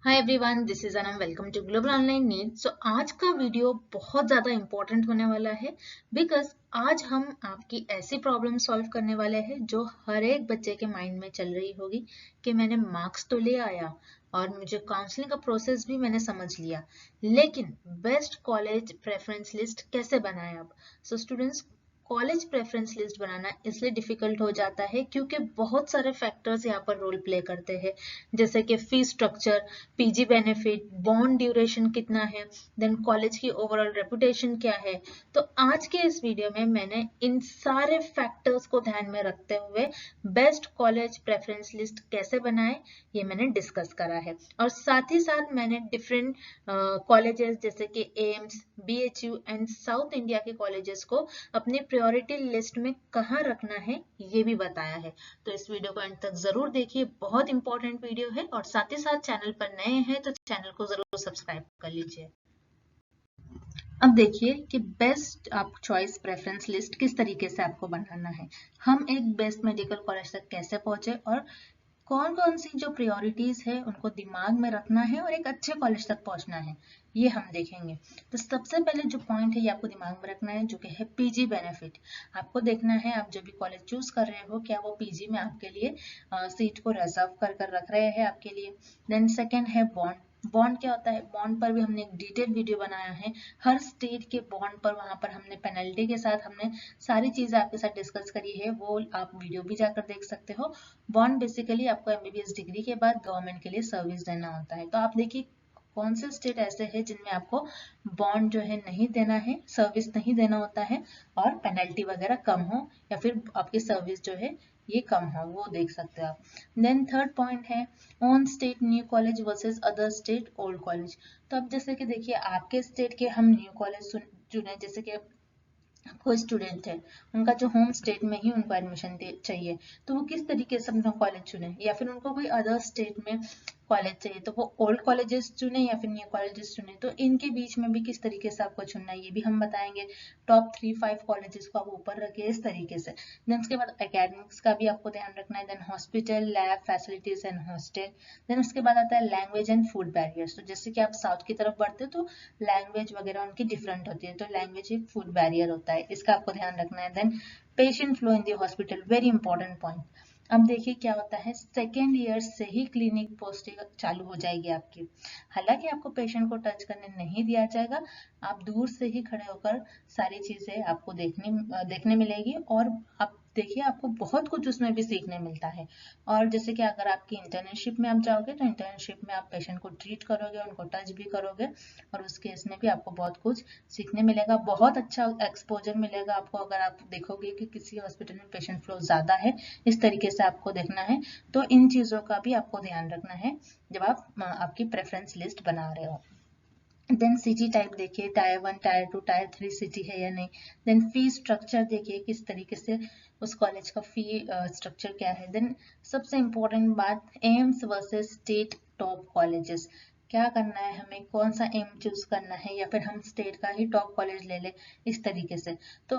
Hi everyone, this is Anam. Welcome to Global Online Need. So आज का video बहुत ज़्यादा इंपॉर्टेंट होने वाला है बिकॉज आज हम आपकी ऐसी प्रॉब्लम सॉल्व करने वाले हैं जो हर एक बच्चे के माइंड में चल रही होगी कि मैंने मार्क्स तो ले आया और मुझे काउंसलिंग का प्रोसेस भी मैंने समझ लिया, लेकिन बेस्ट कॉलेज प्रेफरेंस लिस्ट कैसे बनाएं अब। So students, college preference list बनाना इसलिए डिफिकल्ट हो जाता है क्योंकि बहुत सारे फैक्टर्स यहाँ पर रोल प्ले करते हैं, जैसे कि fee structure, PG benefit, bond duration कितना है, देन कॉलेज की ओवरऑल रेपुटेशन क्या है। तो आज के इस वीडियो में मैंने इन सारे फैक्टर्स को ध्यान में रखते हुए बेस्ट कॉलेज प्रेफरेंस लिस्ट कैसे बनाएं ये मैंने डिस्कस करा है। और साथ ही साथ मैंने डिफरेंट कॉलेजेस जैसे कि AIIMS, BHU and south India के कॉलेजेस को अपनी प्रायोरिटी लिस्ट में कहाँ रखना है ये भी बताया है। तो इस वीडियो को अंत तक जरूर देखिए, बहुत इंपॉर्टेंट वीडियो है। और साथ ही साथ चैनल पर नए हैं तो चैनल को जरूर सब्सक्राइब कर लीजिए। अब देखिए कि बेस्ट आप चॉइस प्रेफरेंस लिस्ट किस तरीके से आपको बनाना है। हम एक बेस्ट मेडिकल कॉलेज तक कैसे पहुंचे और कौन कौन सी जो प्रायोरिटीज है उनको दिमाग में रखना है और एक अच्छे कॉलेज तक पहुंचना है, ये हम देखेंगे। तो सबसे पहले जो पॉइंट है ये आपको दिमाग में रखना है, जो कि है पीजी बेनिफिट। आपको देखना है आप जब भी कॉलेज चूज कर रहे हो क्या वो पीजी में आपके लिए सीट को रिजर्व कर कर रख रहे हैं आपके लिए। देन सेकेंड है बॉन्ड। बॉन्ड क्या होता है, बॉन्ड पर भी हमने एक डिटेल वीडियो बनाया है। हर स्टेट के बॉन्ड पर वहां पर हमने पेनल्टी के साथ हमने सारी चीजें आपके साथ डिस्कस करी है, वो आप वीडियो भी जाकर देख सकते हो। बॉन्ड बेसिकली आपको एमबीबीएस डिग्री के बाद गवर्नमेंट के लिए सर्विस देना होता है। तो आप देखिए कौन से स्टेट ऐसे हैं जिनमें आपको बॉन्ड जो है नहीं देना है, सर्विस नहीं देना होता है और पेनल्टी वगैरह कम हो या फिर आपकी सर्विस जो है ये कम हो, वो देख सकते हो आप। देन थर्ड पॉइंट है on state new college versus other state old college. तो अब जैसे कि देखिए आपके स्टेट के हम न्यू कॉलेज चुने, जैसे कि कोई स्टूडेंट है उनका जो होम स्टेट में ही उनको एडमिशन चाहिए, तो वो किस तरीके से अपना कॉलेज चुने, या फिर उनको कोई अदर स्टेट में कॉलेज चाहिए तो वो ओल्ड कॉलेजेस चुने या फिर न्यू कॉलेजेस चुने। तो इनके बीच में भी किस तरीके से आपको चुनना है ये भी हम बताएंगे। टॉप 3-5 कॉलेजेस को आप ऊपर रखिए इस तरीके से। देन उसके बाद एकेडमिक्स का भी आपको ध्यान रखना है। Then hospital, lab facilities and hostel. Then उसके बाद आता है लैंग्वेज एंड फूड बैरियर्स। तो जैसे कि आप साउथ की तरफ बढ़ते हो तो लैंग्वेज वगैरह उनकी डिफरेंट होती है, तो लैंग्वेज एक फूड बैरियर होता है, इसका आपको ध्यान रखना है। Then patient flow in the hospital, very important point. अब देखिए क्या होता है, सेकेंड ईयर से ही क्लिनिक पोस्टिंग चालू हो जाएगी आपकी। हालांकि आपको पेशेंट को टच करने नहीं दिया जाएगा, आप दूर से ही खड़े होकर सारी चीजें आपको देखने मिलेगी और आप देखिए आपको बहुत कुछ उसमें भी सीखने मिलता है। और जैसे कि अगर आपकी इंटर्नशिप में आप जाओगे तो इंटर्नशिप में आप पेशेंट को ट्रीट करोगे, उनको टच भी करोगे और उस केस में भी आपको बहुत कुछ सीखने मिलेगा, बहुत अच्छा एक्सपोजर मिलेगा आपको। अगर आप देखोगे कि किसी हॉस्पिटल में पेशेंट फ्लो ज्यादा है, इस तरीके से आपको देखना है, तो इन चीजों का भी आपको ध्यान रखना है जब आप आपकी प्रेफरेंस लिस्ट बना रहे हो। देन सिटी टाइप देखिए, टायर 1, टायर 2, टायर 3 सिटी है या नहीं। देन फी स्ट्रक्चर देखिए किस तरीके से उस कॉलेज का फी स्ट्रक्चर क्या है। देन सबसे इम्पोर्टेंट बात, AIIMS versus state top colleges, क्या करना है हमें, कौन सा एम चूज करना है या फिर हम स्टेट का ही टॉप कॉलेज ले ले, इस तरीके से। तो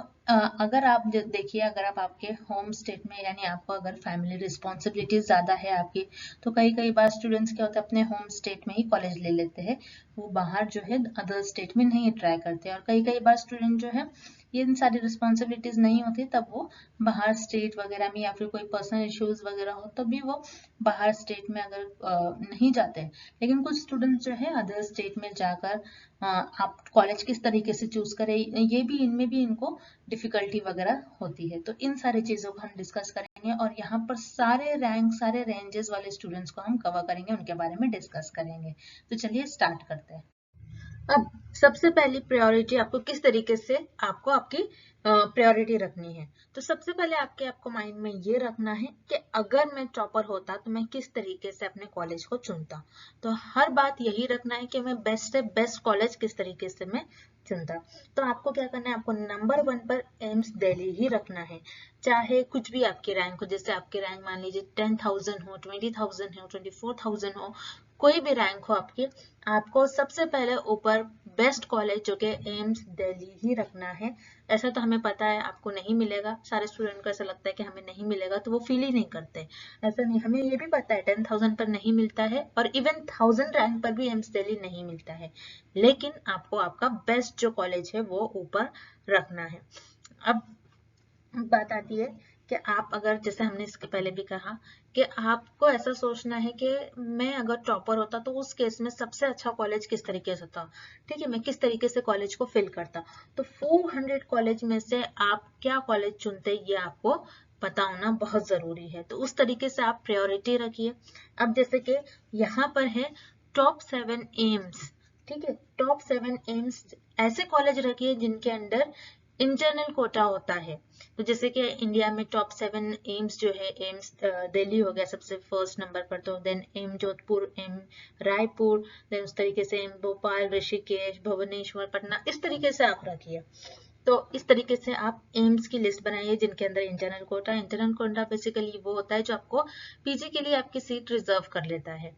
अगर आप देखिए, अगर आप आपके होम स्टेट में यानी आपको अगर फैमिली रिस्पॉन्सिबिलिटीज ज्यादा है आपकी, तो कई कई बार स्टूडेंट्स क्या होता है अपने होम स्टेट में ही कॉलेज ले लेते हैं, वो बाहर जो है अदर स्टेट में नहीं ट्राई करते। और कई कई बार स्टूडेंट जो है ये इन सारी रिस्पॉन्सिबिलिटीज नहीं होती तब वो बाहर स्टेट वगैरह में या फिर कोई पर्सनल इश्यूज वगैरह हो तब भी वो बाहर स्टेट में अगर नहीं जाते। लेकिन कुछ स्टूडेंट्स जो है अदर स्टेट में जाकर आप कॉलेज किस तरीके से चूज करें, ये भी इनमें भी इनको डिफिकल्टी वगैरह होती है। तो इन सारी चीजों को हम डिस्कस करेंगे और यहाँ पर सारे रैंक, सारे रेंजेस वाले स्टूडेंट्स को हम कवर करेंगे, उनके बारे में डिस्कस करेंगे। तो चलिए स्टार्ट करते हैं। अब सबसे पहली प्रायोरिटी आपको किस तरीके से आपको आपकी प्रायोरिटी रखनी है। तो सबसे पहले आपको माइंड में ये रखना है कि अगर मैं टॉपर होता तो मैं किस तरीके से अपने कॉलेज को चुनता। तो हर बात यही रखना है कि मैं बेस्ट से बेस्ट कॉलेज किस तरीके से मैं चुनता। तो आपको क्या करना है, आपको नंबर 1 पर एम्स दिल्ली ही रखना है, चाहे कुछ भी आपकी रैंक हो। जैसे आपकी रैंक मान लीजिए 10,000 हो, 20,000 हो, 24,000 हो, कोई भी रैंक हो आपकी, आपको सबसे पहले ऊपर बेस्ट कॉलेज जो कि एम्स दिल्ली ही रखना है। ऐसा तो हमें पता है आपको नहीं मिलेगा, सारे स्टूडेंट को ऐसा लगता है कि हमें नहीं मिलेगा तो वो फील ही नहीं करते। ऐसा नहीं, हमें ये भी पता है 10,000 पर नहीं मिलता है और इवन 1000 रैंक पर भी एम्स दिल्ली नहीं मिलता है, लेकिन आपको आपका बेस्ट जो कॉलेज है वो ऊपर रखना है। अब बात आती है कि आप अगर, जैसे हमने इसके पहले भी कहा, कि आपको ऐसा सोचना है कि मैं अगर टॉपर होता तो उस केस में सबसे अच्छा कॉलेज किस तरीके से था, ठीक है, मैं किस तरीके से कॉलेज को फिल करता। तो 400 कॉलेज में से आप क्या कॉलेज चुनते ये आपको पता होना बहुत जरूरी है। तो उस तरीके से आप प्रायोरिटी रखिए। अब जैसे कि यहाँ पर है टॉप 7 एम्स, ठीक है, टॉप 7 एम्स ऐसे कॉलेज रखिए जिनके अंडर इंटरनल कोटा होता है। तो जैसे कि इंडिया में टॉप 7 एम्स जो है, एम्स दिल्ली हो गया सबसे फर्स्ट नंबर पर, तो देन एम जोधपुर, एम रायपुर, देन उस तरीके से एम भोपाल, ऋषिकेश, भुवनेश्वर, पटना, इस तरीके से आप रखिए। तो इस तरीके से आप एम्स की लिस्ट बनाइए जिनके अंदर internal Kota. Internal Kota basically वो होता है जो आपको पीजी के लिए आपकी सीट रिजर्व कर लेता है।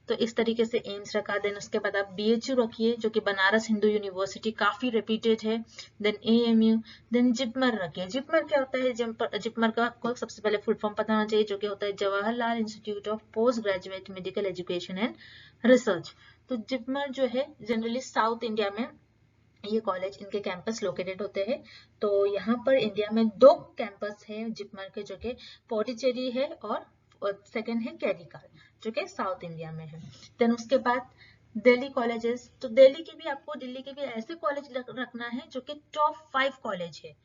तो इस तरीके से एम्स रखा। देन उसके बाद आप बीएचयू रखिए जो कि बनारस हिंदू यूनिवर्सिटी, काफी रेप्यूटेड है। देन एएमयू, देन जिपमर रखिए। जिपमर क्या होता है? जिपमर का आपको सबसे पहले फुल फॉर्म पता होना चाहिए, जो कि होता है Jawaharlal institute of post graduate medical education and research. तो जिपमर जो है जनरली साउथ इंडिया में ये कॉलेज, इनके कैंपस लोकेटेड होते हैं। तो यहाँ पर इंडिया में 2 कैंपस है जिपमर के, जो कि पौंडीचेरी है और सेकंड है कैरिकाल, जो कि साउथ इंडिया में है। देन उसके बाद दिल्ली कॉलेजेस, तो दिल्ली के भी आपको, दिल्ली के भी ऐसे कॉलेज रखना है जो कि टॉप 5 कॉलेज है।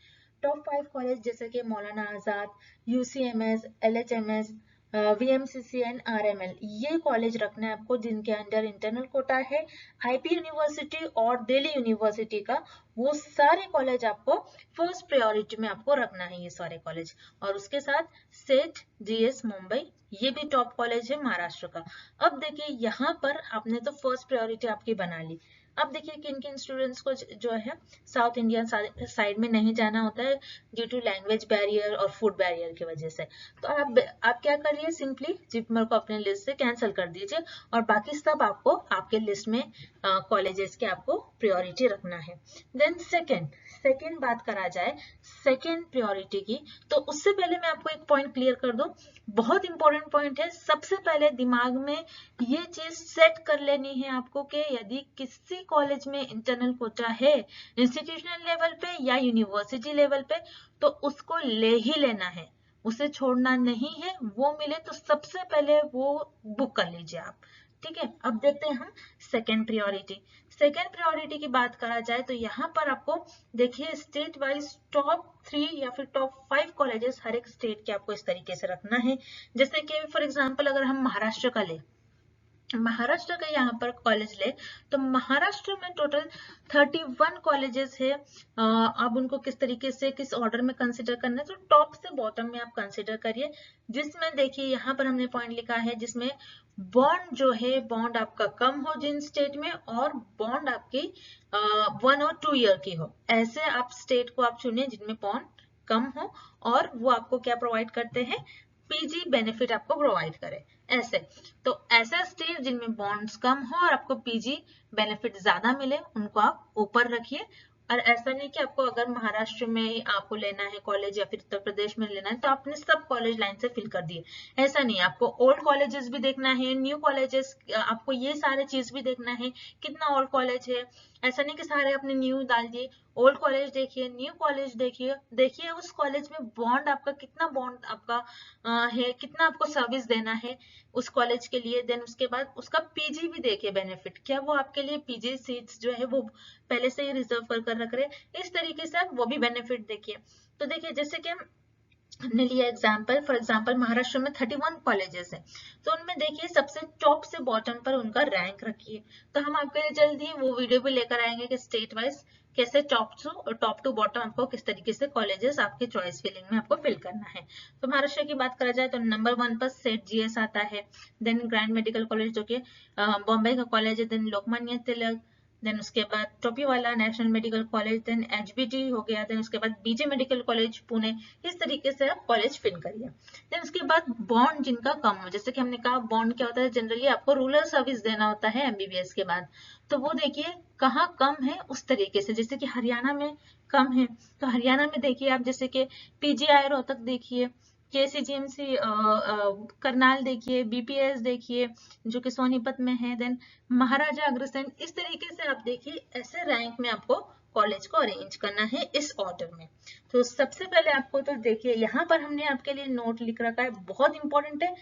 टॉप 5 कॉलेज जैसे कि Maulana Azad, UCMS, एलएचएमएस, वीएमसीसी and RML, ये कॉलेज रखना है आपको जिनके अंडर इंटरनल कोटा है। आईपी यूनिवर्सिटी और दिल्ली यूनिवर्सिटी का, वो सारे कॉलेज आपको फर्स्ट प्रायोरिटी में आपको रखना है, ये सारे कॉलेज। और उसके साथ सेठ, जीएस मुंबई, ये भी टॉप कॉलेज है महाराष्ट्र का। अब देखिए यहाँ पर आपने तो फर्स्ट प्रायोरिटी आपकी बना ली। अब देखिए किन किन स्टूडेंट्स को जो है साउथ इंडियन साइड में नहीं जाना होता है ड्यू टू लैंग्वेज बैरियर और फूड बैरियर की वजह से। तो आप क्या करिए, सिंपली जिपमर को अपने लिस्ट से कैंसिल कर दीजिए और बाकी सब आपको आपके लिस्ट में कॉलेजेस के आपको प्रायोरिटी रखना है। देन सेकंड बात करा जाए सेकंड प्रायोरिटी की, तो उससे पहले मैं आपको एक पॉइंट क्लियर कर दूं, बहुत इंपॉर्टेंट पॉइंट है। सबसे पहले दिमाग में ये चीज सेट कर लेनी है आपको कि यदि किसी कॉलेज में इंटरनल कोटा है इंस्टीट्यूशनल लेवल पे या यूनिवर्सिटी लेवल पे, तो उसको ले ही लेना है, उसे छोड़ना नहीं है। वो मिले तो सबसे पहले वो बुक कर लीजिए आप, ठीक है। अब देखते हैं हम सेकेंड प्रायोरिटी की बात करा जाए तो यहाँ पर आपको देखिए स्टेट वाइज टॉप 3 या फिर टॉप 5 कॉलेजेस हर एक स्टेट के आपको इस तरीके से रखना है। जैसे कि फॉर एग्जांपल अगर हम महाराष्ट्र का ले, महाराष्ट्र का यहाँ पर कॉलेज ले, तो महाराष्ट्र में टोटल 31 कॉलेजेस है। अब उनको किस तरीके से, किस ऑर्डर में कंसिडर करना है, तो टॉप से बॉटम में आप कंसिडर करिए। जिसमें देखिए यहाँ पर हमने पॉइंट लिखा है जिसमें बॉन्ड जो है, बॉन्ड आपका कम हो जिन स्टेट में, और बॉन्ड आपकी 1 और 2 ईयर की हो, ऐसे आप स्टेट को आप चुनिए जिनमें बॉन्ड कम हो और वो आपको क्या प्रोवाइड करते हैं, पीजी बेनिफिट आपको प्रोवाइड करे। ऐसे तो ऐसे स्टेट जिनमें बॉन्ड्स कम हो और आपको पीजी बेनिफिट ज्यादा मिले, उनको आप ऊपर रखिए। और ऐसा नहीं कि आपको अगर महाराष्ट्र में आपको लेना है कॉलेज या फिर उत्तर प्रदेश में लेना है तो आपने सब कॉलेज लाइन से फिल कर दिए, ऐसा नहीं। आपको ओल्ड कॉलेजेस भी देखना है, न्यू कॉलेजेस, आपको ये सारे चीज भी देखना है, कितना ओल्ड कॉलेज है। ऐसा नहीं कि सारे आपने न्यू डाल दिए, ओल्ड कॉलेज देखिए, न्यू कॉलेज देखिए, देखिए उस कॉलेज में बॉन्ड आपका कितना, बॉन्ड आपका है कितना, आपको सर्विस देना है उस कॉलेज के लिए। देन उसके बाद उसका पीजी भी देखिए बेनिफिट, क्या वो आपके लिए पीजी सीट्स जो है वो पहले से ही रिजर्व कर रख रहे, इस तरीके से आप वो भी बेनिफिट देखिए। तो देखिए जैसे कि हमने लिया एग्जाम्पल, फॉर एग्जाम्पल महाराष्ट्र में 31 कॉलेजेस हैं, तो उनमें देखिए सबसे टॉप से बॉटम पर उनका रैंक रखिए। तो हम आपके लिए जल्दी वो वीडियो भी लेकर आएंगे कि स्टेट वाइज कैसे टॉप टू बॉटम आपको किस तरीके से कॉलेजेस आपके चॉइस फिलिंग में आपको फिल करना है। तो महाराष्ट्र की बात करा जाए तो नंबर 1 पर सेठ जीएस आता है, देन ग्रैंड मेडिकल कॉलेज जो कि बॉम्बे का कॉलेज है, देन लोकमान्य तिलक, देन उसके बाद Topiwala National Medical College, then HBT हो गया, देन उसके बाद बीजे मेडिकल कॉलेज पुणे। इस तरीके से आप कॉलेज फिल करिए। देन उसके बाद बॉन्ड जिनका कम हो, जैसे कि हमने कहा बॉन्ड क्या होता है, जनरली आपको रूरल सर्विस देना होता है एमबीबीएस के बाद, तो वो देखिए कहाँ कम है उस तरीके से। जैसे कि हरियाणा में कम है, तो हरियाणा में देखिए आप, जैसे कि पीजीआई रोहतक देखिए, केसीजीएमसी करनाल देखिए, बीपीएस देखिए जो कि सोनीपत में है, देन महाराजा अग्रसेन। इस तरीके से आप देखिए ऐसे रैंक में आपको कॉलेज को अरेंज करना है इस ऑर्डर में। तो सबसे पहले आपको तो देखिए यहाँ पर हमने आपके लिए नोट लिख रखा है, बहुत इंपॉर्टेंट है।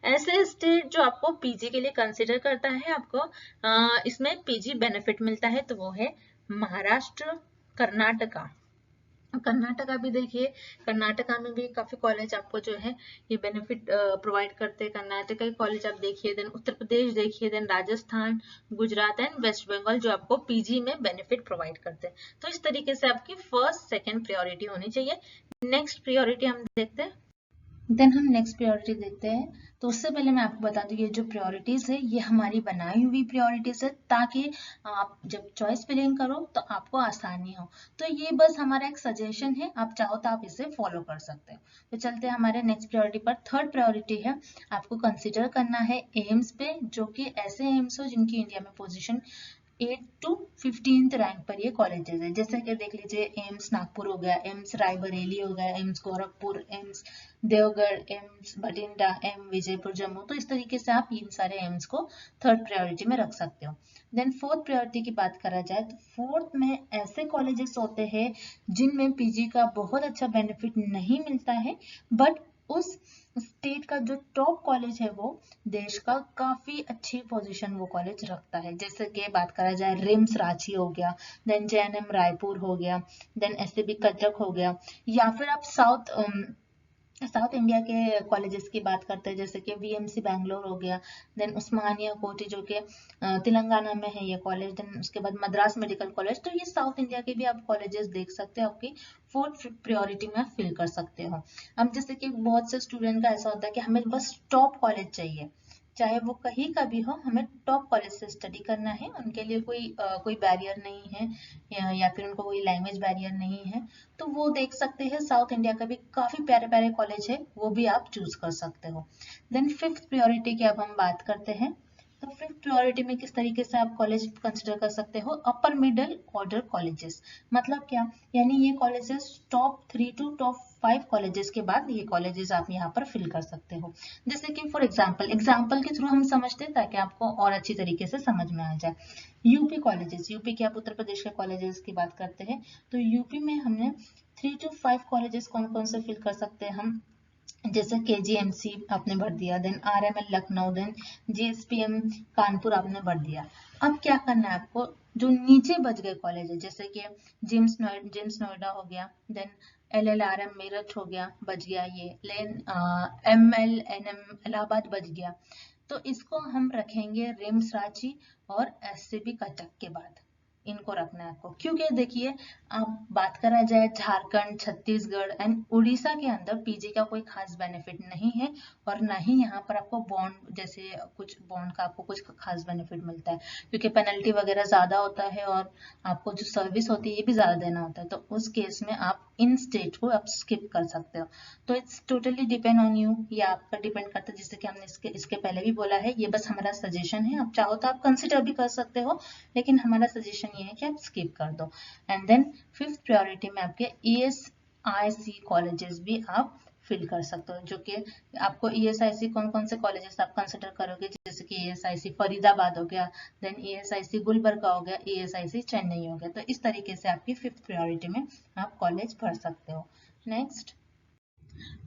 ऐसे स्टेट जो आपको पीजी के लिए कंसिडर करता है, आपको इसमें पीजी बेनिफिट मिलता है, तो वो है महाराष्ट्र, कर्नाटका। कर्नाटका भी देखिए, कर्नाटका में भी काफी कॉलेज आपको जो है ये बेनिफिट प्रोवाइड करते हैं। कर्नाटका के कॉलेज आप देखिए, देन उत्तर प्रदेश देखिए, then Rajasthan, Gujarat and West Bengal जो आपको पीजी में बेनिफिट प्रोवाइड करते हैं। तो इस तरीके से आपकी फर्स्ट सेकंड प्रायोरिटी होनी चाहिए। नेक्स्ट प्रायोरिटी हम देखते हैं। देन हम नेक्स्ट प्रायोरिटी देखते हैं। तो उससे पहले मैं आपको बता दूं, ये जो प्रायोरिटीज है ये हमारी बनाई हुई प्रायोरिटीज है, ताकि आप जब चॉइस फिलिंग करो तो आपको आसानी हो। तो ये बस हमारा एक सजेशन है, आप चाहो तो आप इसे फॉलो कर सकते हो। तो चलते हैं हमारे नेक्स्ट प्रायोरिटी पर। थर्ड प्रायोरिटी है, आपको कंसिडर करना है एम्स पे, जो कि ऐसे एम्स हो जिनकी इंडिया में पोजिशन 8 to 15th रैंक पर ये कॉलेजेस है। जैसे कि देख लीजिए एम्स नागपुर हो गया, एम्स रायबरेली हो गया, एम्स गोरखपुर, एम्स देवगढ़, एम्स बठिंडा, एम विजयपुर जम्मू। तो इस तरीके से आप इन सारे एम्स को थर्ड प्रायोरिटी में रख सकते हो। देन फोर्थ प्रायोरिटी की बात करा जाए तो फोर्थ में ऐसे कॉलेजेस होते हैं जिनमें पीजी का बहुत अच्छा बेनिफिट नहीं मिलता है, बट उस स्टेट का जो टॉप कॉलेज है वो देश का काफी अच्छी पोजीशन वो कॉलेज रखता है। जैसे कि बात करा जाए रिम्स रांची हो गया, देन जेएनएम रायपुर हो गया, देन एससीबी कटक हो गया, या फिर आप साउथ इंडिया के कॉलेजेस की बात करते हैं, जैसे कि वीएमसी बैंगलोर हो गया, देन उस्मानिया कोटी जो कि तेलंगाना में है ये कॉलेज, देन उसके बाद मद्रास मेडिकल कॉलेज। तो ये साउथ इंडिया के भी आप कॉलेजेस देख सकते हो, आपकी फोर्थ प्रायोरिटी में फिल कर सकते हो। अब जैसे कि बहुत से स्टूडेंट का ऐसा होता है कि हमें बस टॉप कॉलेज चाहिए, चाहे वो कहीं का भी हो, हमें टॉप कॉलेज से स्टडी करना है, उनके लिए कोई बैरियर नहीं है, या फिर उनको कोई लैंग्वेज बैरियर नहीं है, तो वो देख सकते हैं। साउथ इंडिया का भी काफी प्यारे प्यारे कॉलेज है, वो भी आप चूज कर सकते हो। देन फिफ्थ प्रायोरिटी की अब हम बात करते हैं। तो फिफ्थ प्रायोरिटी में किस तरीके से आप कॉलेज कंसिडर कर सकते हो, अपर मिडिल ऑर्डर कॉलेजेस। मतलब क्या, यानी ये colleges top 3 to top 5 colleges के बाद ये कॉलेजेस आप यहाँ पर फिल कर सकते हो। जैसे कि फॉर एग्जाम्पल के थ्रू हम समझते हैं, ताकि आपको और अच्छी तरीके से समझ में आ जाए। यूपी कॉलेजेस, यूपी के आप उत्तर प्रदेश के कॉलेजेस की बात करते हैं, तो यूपी में हमने 3 to 5 कॉलेजेस कौन कौन से फिल कर सकते हैं हम, जैसे केजीएमसी आपने भर दिया, then RML Lucknow, then GSPM Kanpur आपने भर दिया। अब क्या करना है आपको, जो नीचे बच गए कॉलेज है, जैसे कि जिम्स नोएडा हो गया, देन एलएलआरएम मेरठ हो गया, बच गया ये, लेन एमएलएनएम इलाहाबाद बच गया, तो इसको हम रखेंगे रिम्स रांची और एससीबी कटक के बाद, इनको रखना है आपको। क्योंकि देखिए, आप बात करा जाए झारखंड, छत्तीसगढ़ एंड उड़ीसा के अंदर पीजी का कोई खास बेनिफिट नहीं है, और ना ही यहाँ पर आपको बॉन्ड जैसे कुछ बॉन्ड का आपको कुछ खास बेनिफिट मिलता है, क्योंकि पेनल्टी वगैरह ज्यादा होता है और आपको जो सर्विस होती है ये भी ज्यादा देना होता है। तो उस केस में आप इन स्टेट को आप स्किप कर सकते हो। तो it's totally depend on you, ये आप पर डिपेंड करता है। जैसे कि हमने इसके पहले भी बोला है, ये बस हमारा सजेशन है, आप चाहो तो आप कंसिडर भी कर सकते हो, लेकिन हमारा सजेशन ये है कि आप स्किप कर दो। एंड देन फिफ्थ प्रायोरिटी में आपके ESIC कॉलेजेस भी आप फिल कर सकते हो, जो कि आपको ESIC कौन कौन से कॉलेजेस आप कंसिडर करोगे, जैसे कि ESIC फरीदाबाद हो गया, देन ESIC गुलबर्गा हो गया, ESIC चेन्नई हो गया। तो इस तरीके से आपकी फिफ्थ प्रायोरिटी में आप कॉलेज भर सकते हो। नेक्स्ट,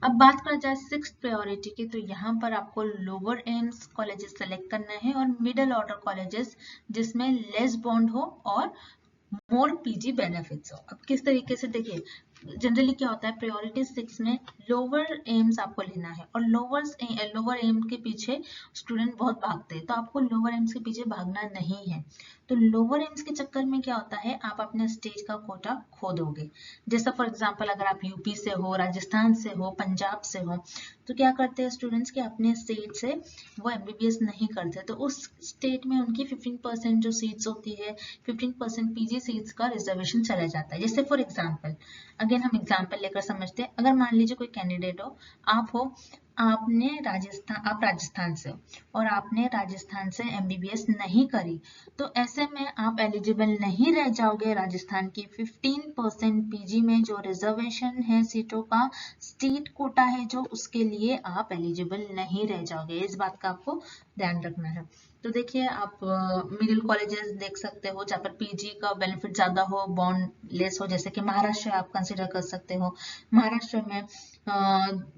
अब बात करा जाए सिक्स प्रायोरिटी की, तो यहाँ पर आपको लोअर एम्स कॉलेजेस सेलेक्ट करना है और मिडिल ऑर्डर कॉलेजेस जिसमें लेस बॉन्ड हो और मोर पीजी बेनिफिट्स हो। अब किस तरीके से देखिए, जनरली क्या होता है, प्रायोरिटी 6 में लोअर एम्स आपको लेना है और लोअर एम के पीछे स्टूडेंट बहुत भागते हैं, तो आपको लोअर एम्स के पीछे भागना नहीं है। तो लोअर एम्स के चक्कर में क्या होता है, आप अपने स्टेट का कोटा खो दोगे। जैसा फॉर एग्जांपल अगर आप यूपी से हो, राजस्थान से हो, पंजाब से हो, तो क्या करते हैं स्टूडेंट्स के अपने स्टेट से वो एमबीबीएस नहीं करते, तो उस स्टेट में उनकी 15% जो सीट्स होती है, 15% पीजी सीट्स का रिजर्वेशन चला जाता है। जैसे फॉर एग्जांपल, अगेन हम एग्जांपल लेकर समझते हैं, अगर मान लीजिए कोई कैंडिडेट हो, आप हो, आप राजस्थान से हो और आपने राजस्थान से एमबीबीएस नहीं करी, तो ऐसे में आप एलिजिबल नहीं रह जाओगे राजस्थान की 15% पीजी में जो रिजर्वेशन है सीटों का, स्टेट कोटा है जो, उसके लिए आप एलिजिबल नहीं रह जाओगे। इस बात का आपको ध्यान रखना है। तो देखिए, आप मिडिल कॉलेजेस देख सकते हो जहाँ पर पीजी का बेनिफिट ज्यादा हो, बॉन्ड लेस हो, जैसे कि महाराष्ट्र आप कंसिडर कर सकते हो। महाराष्ट्र में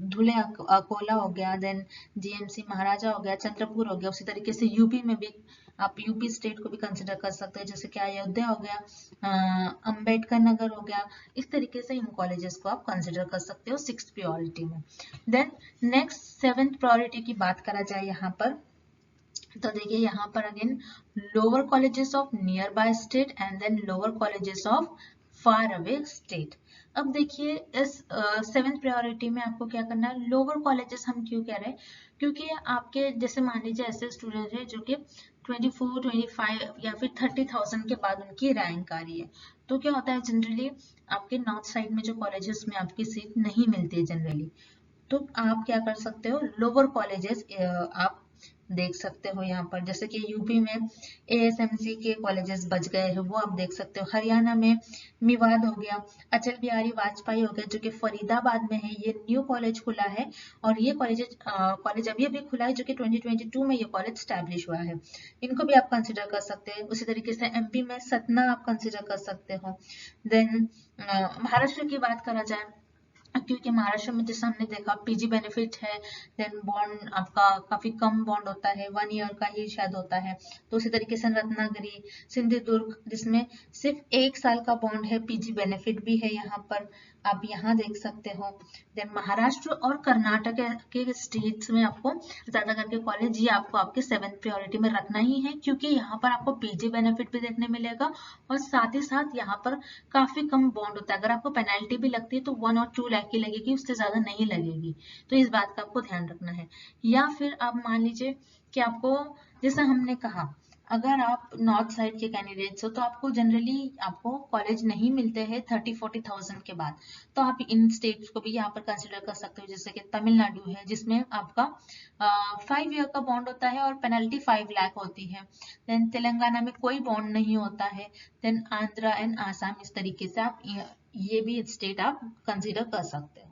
धुले अकोला हो गया, देन जीएमसी महाराजा हो गया, चंद्रपुर हो गया। उसी तरीके से यूपी में भी आप यूपी स्टेट को भी कंसिडर कर सकते हैं, जैसे कि अयोध्या हो गया, अंबेडकर नगर हो गया। इस तरीके से इन कॉलेजेस को आप कंसिडर कर सकते हो 6th प्रायोरिटी में। देन नेक्स्ट 7th प्रायोरिटी की बात करा जाए यहाँ पर, तो देखिए यहाँ पर again lower colleges of nearby state and then lower colleges of far away state. अब देखिए इस 7th प्रायोरिटी में आपको क्या करना है, लोअर कॉलेजेस हम क्यों कह रहे हैं, क्योंकि आपके जैसे मान लीजिए ऐसे स्टूडेंट है जो कि 24, 25 या फिर 30,000 के बाद उनकी रैंक आ रही है, तो क्या होता है जनरली आपके नॉर्थ साइड में जो कॉलेजेस में आपकी सीट नहीं मिलती है जनरली, तो आप क्या कर सकते हो, लोअर कॉलेजेस आप देख सकते हो यहाँ पर, जैसे कि यूपी में एएसएमसी के कॉलेजेस बच गए हैं, वो आप देख सकते हो। हरियाणा में मेवात हो गया, अटल बिहारी वाजपेयी हो गया जो कि फरीदाबाद में है, ये न्यू कॉलेज खुला है और ये कॉलेज अभी अभी खुला है, जो कि 2022 में ये कॉलेज स्टैब्लिश हुआ है। इनको भी आप कंसिडर कर सकते हैं। उसी तरीके से एमपी में सतना आप कंसिडर कर सकते हो। देन महाराष्ट्र की बात करा जाए, क्योंकि महाराष्ट्र में जैसे हमने देखा पीजी बेनिफिट है, देन बॉन्ड आपका काफी कम बॉन्ड होता है, 1 ईयर का ही शायद होता है। तो उसी तरीके से रत्नागिरी, सिंधुदुर्ग जिसमें सिर्फ 1 साल का बॉन्ड है, पीजी बेनिफिट भी है यहाँ पर, आप यहाँ देख सकते हो। देन महाराष्ट्र और कर्नाटक के स्टेट्स में आपको ज्यादा करके कॉलेज ये आपको आपके 7th प्रायोरिटी में रखना ही है, क्योंकि यहाँ पर आपको पीजी बेनिफिट भी देखने मिलेगा और साथ ही साथ यहाँ पर काफी कम बॉन्ड होता है। अगर आपको पेनल्टी भी लगती है तो 1 और 2 लाख की लगेगी, उससे ज्यादा नहीं लगेगी, तो इस बात का आपको ध्यान रखना है। या फिर आप मान लीजिए कि आपको, जैसा हमने कहा, अगर आप नॉर्थ साइड के कैंडिडेट्स हो तो आपको जनरली आपको कॉलेज नहीं मिलते हैं 30-40,000 के बाद, तो आप इन स्टेट्स को भी यहाँ पर कंसिडर कर सकते हो, जैसे कि तमिलनाडु है जिसमें आपका 5 ईयर का बॉन्ड होता है और पेनल्टी 5 लाख होती है। देन तेलंगाना में कोई बॉन्ड नहीं होता है। देन आंध्रा एंड आसाम, इस तरीके से आप ये भी स्टेट आप कंसिडर कर सकते हो।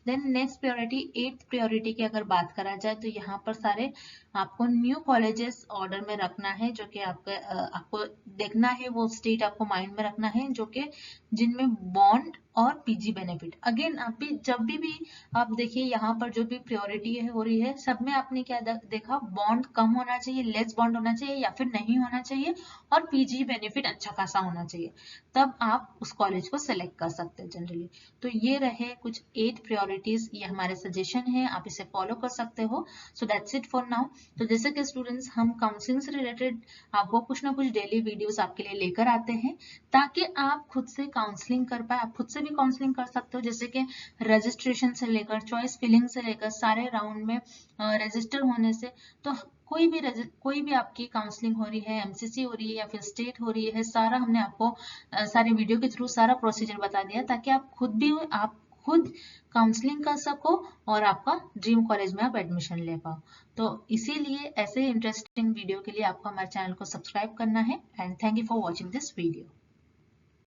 Then next priority 8th priority की अगर बात करा जाए, तो यहाँ पर सारे आपको न्यू कॉलेजेस ऑर्डर में रखना है, जो कि आपको देखना है, वो स्टेट आपको माइंड में रखना है जो कि जिनमें बॉन्ड और पीजी बेनिफिट। अगेन आप भी जब भी आप देखिए यहाँ पर जो भी प्रायोरिटी है हो रही है, सब में आपने क्या देखा, बॉन्ड कम होना चाहिए, लेस बॉन्ड होना चाहिए या फिर नहीं होना चाहिए, और पीजी बेनिफिट अच्छा खासा होना चाहिए, तब आप उस कॉलेज को सिलेक्ट कर सकते हैं जनरली। तो ये रहे कुछ 8 प्रायोरिटीज, ये हमारे सजेशन है, आप इसे फॉलो कर सकते हो। So that's it for now. तो जैसे कि स्टूडेंट्स हम काउंसलिंग से रिलेटेड आपको कुछ ना कुछ डेली वीडियोस आपके लिए लेकर आते हैं, ताकि आप खुद से काउंसलिंग कर पाए। आप खुद से भी काउंसलिंग कर सकते हो, जैसे कि रजिस्ट्रेशन से लेकर चॉइस फिलिंग से लेकर सारे राउंड में रजिस्टर होने से, तो कोई भी आपकी काउंसलिंग हो रही है, एमसीसी हो रही है या फिर स्टेट हो रही है, सारा हमने आपको सारे वीडियो के थ्रू सारा प्रोसीजर बता दिया, ताकि आप खुद काउंसलिंग कर सको और आपका ड्रीम कॉलेज में आप एडमिशन ले पाओ। तो इसीलिए ऐसे इंटरेस्टिंग वीडियो के लिए आपको हमारे चैनल को सब्सक्राइब करना है। And thank you for watching this video.